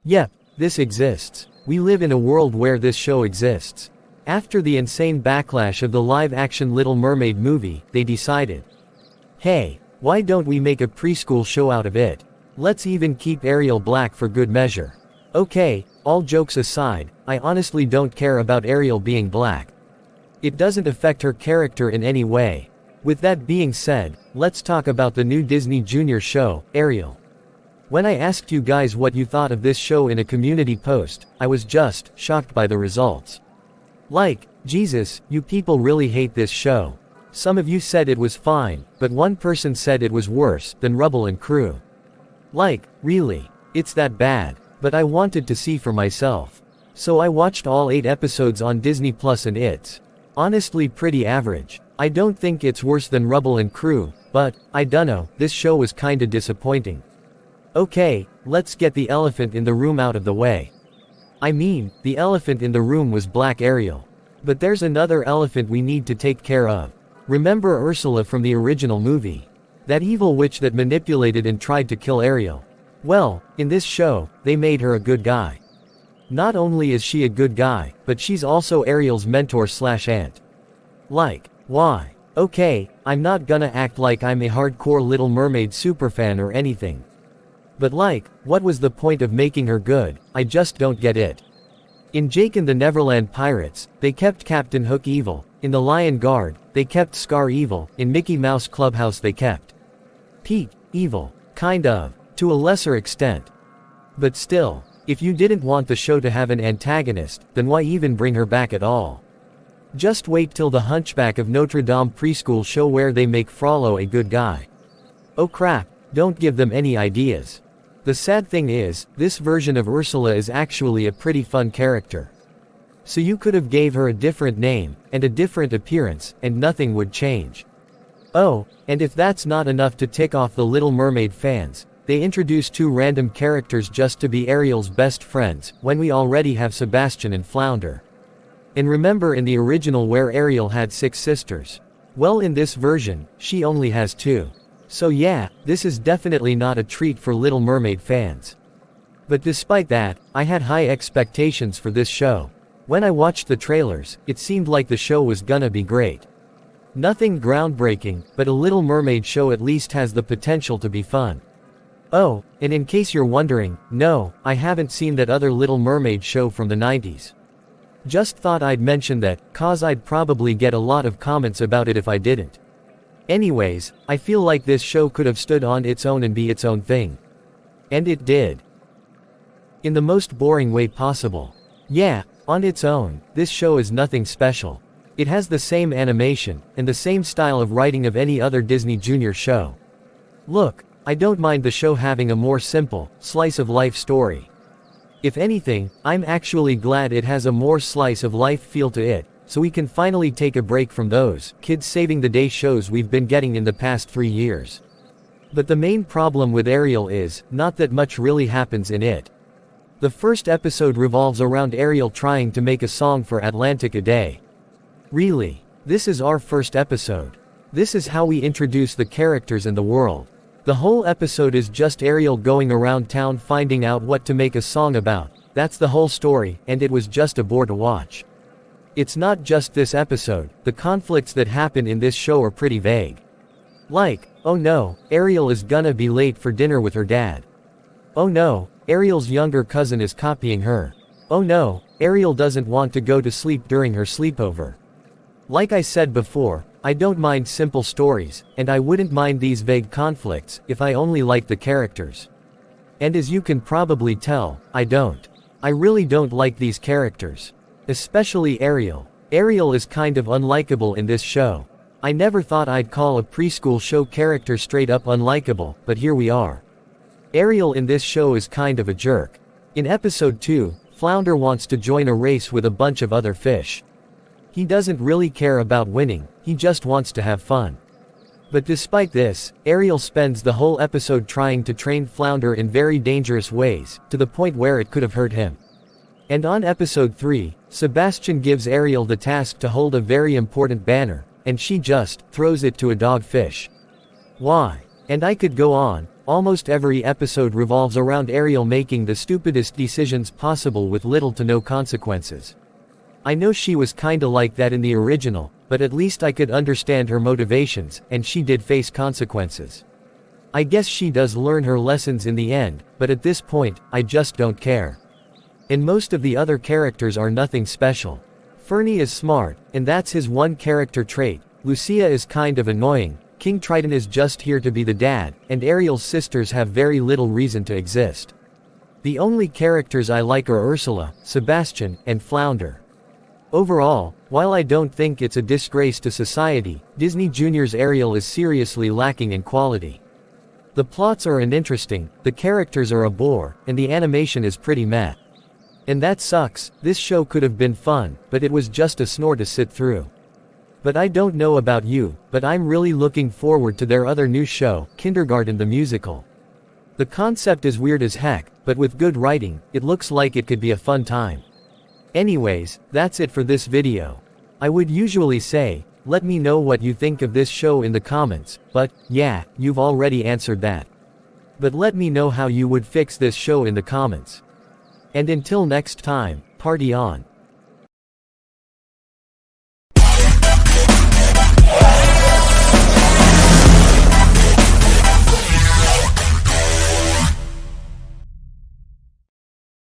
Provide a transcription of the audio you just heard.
Yep, this exists. We live in a world where this show exists. After the insane backlash of the live-action Little Mermaid movie, they decided, hey, why don't we make a preschool show out of it? Let's even keep Ariel black for good measure. Okay, all jokes aside, I honestly don't care about Ariel being black. It doesn't affect her character in any way. With that being said, let's talk about the new Disney Junior show, Ariel. When I asked you guys what you thought of this show in a community post, I was just shocked by the results. Like, Jesus, you people really hate this show. Some of you said it was fine, but one person said it was worse than Rubble and Crew. Like, really? It's that bad? But I wanted to see for myself. So I watched all 8 episodes on Disney Plus and it's honestly pretty average. I don't think it's worse than Rubble and Crew, but, I dunno, this show was kinda disappointing. Okay, let's get the elephant in the room out of the way. I mean, the elephant in the room was Black Ariel. But there's another elephant we need to take care of. Remember Ursula from the original movie? That evil witch that manipulated and tried to kill Ariel. Well, in this show, they made her a good guy. Not only is she a good guy, but she's also Ariel's mentor/aunt. Like, why? Okay, I'm not gonna act like I'm a hardcore Little Mermaid superfan or anything. But like, what was the point of making her good? I just don't get it. In Jake and the Neverland Pirates, they kept Captain Hook evil. In The Lion Guard, they kept Scar evil. In Mickey Mouse Clubhouse they kept Pete evil. Kind of. To a lesser extent. But still, if you didn't want the show to have an antagonist, then why even bring her back at all? Just wait till the Hunchback of Notre Dame preschool show where they make Frollo a good guy. Oh crap, don't give them any ideas. The sad thing is, this version of Ursula is actually a pretty fun character. So you could have gave her a different name, and a different appearance, and nothing would change. Oh, and if that's not enough to tick off the Little Mermaid fans, they introduced 2 random characters just to be Ariel's best friends, when we already have Sebastian and Flounder. And remember in the original where Ariel had 6 sisters? Well, in this version, she only has 2. So yeah, this is definitely not a treat for Little Mermaid fans. But despite that, I had high expectations for this show. When I watched the trailers, it seemed like the show was gonna be great. Nothing groundbreaking, but a Little Mermaid show at least has the potential to be fun. Oh, and in case you're wondering, no, I haven't seen that other Little Mermaid show from the 90s. Just thought I'd mention that, cause I'd probably get a lot of comments about it if I didn't. Anyways, I feel like this show could have stood on its own and be its own thing. And it did. In the most boring way possible. Yeah, on its own, this show is nothing special. It has the same animation, and the same style of writing of any other Disney Junior show. Look, I don't mind the show having a more simple, slice-of-life story. If anything, I'm actually glad it has a more slice-of-life feel to it, so we can finally take a break from those kids-saving-the-day shows we've been getting in the past 3 years. But the main problem with Ariel is, not that much really happens in it. The first episode revolves around Ariel trying to make a song for Atlantic a Day. Really? This is our first episode. This is how we introduce the characters and the world. The whole episode is just Ariel going around town finding out what to make a song about. That's the whole story, and it was just a bore to watch. It's not just this episode, the conflicts that happen in this show are pretty vague. Like, oh no, Ariel is gonna be late for dinner with her dad. Oh no, Ariel's younger cousin is copying her. Oh no, Ariel doesn't want to go to sleep during her sleepover. Like I said before, I don't mind simple stories, and I wouldn't mind these vague conflicts, if I only liked the characters. And as you can probably tell, I don't. I really don't like these characters. Especially Ariel. Ariel is kind of unlikable in this show. I never thought I'd call a preschool show character straight up unlikable, but here we are. Ariel in this show is kind of a jerk. In episode 2, Flounder wants to join a race with a bunch of other fish. He doesn't really care about winning, he just wants to have fun. But despite this, Ariel spends the whole episode trying to train Flounder in very dangerous ways, to the point where it could have hurt him. And on episode 3, Sebastian gives Ariel the task to hold a very important banner, and she just throws it to a dogfish. Why? And I could go on, Almost every episode revolves around Ariel making the stupidest decisions possible with little to no consequences. I know she was kinda like that in the original, but at least I could understand her motivations, and she did face consequences. I guess she does learn her lessons in the end, but at this point, I just don't care. And most of the other characters are nothing special. Fernie is smart, and that's his one character trait. Lucia is kind of annoying, King Triton is just here to be the dad, and Ariel's sisters have very little reason to exist. The only characters I like are Ursula, Sebastian, and Flounder. Overall, while I don't think it's a disgrace to society, Disney Junior's Ariel is seriously lacking in quality. The plots are uninteresting, the characters are a bore, and the animation is pretty meh. And that sucks. This show could have been fun, but it was just a snore to sit through. But I don't know about you, but I'm really looking forward to their other new show, Kindergarten the Musical. The concept is weird as heck, but with good writing, it looks like it could be a fun time. Anyways, that's it for this video. I would usually say, let me know what you think of this show in the comments, but, yeah, you've already answered that. But let me know how you would fix this show in the comments. And until next time, party on.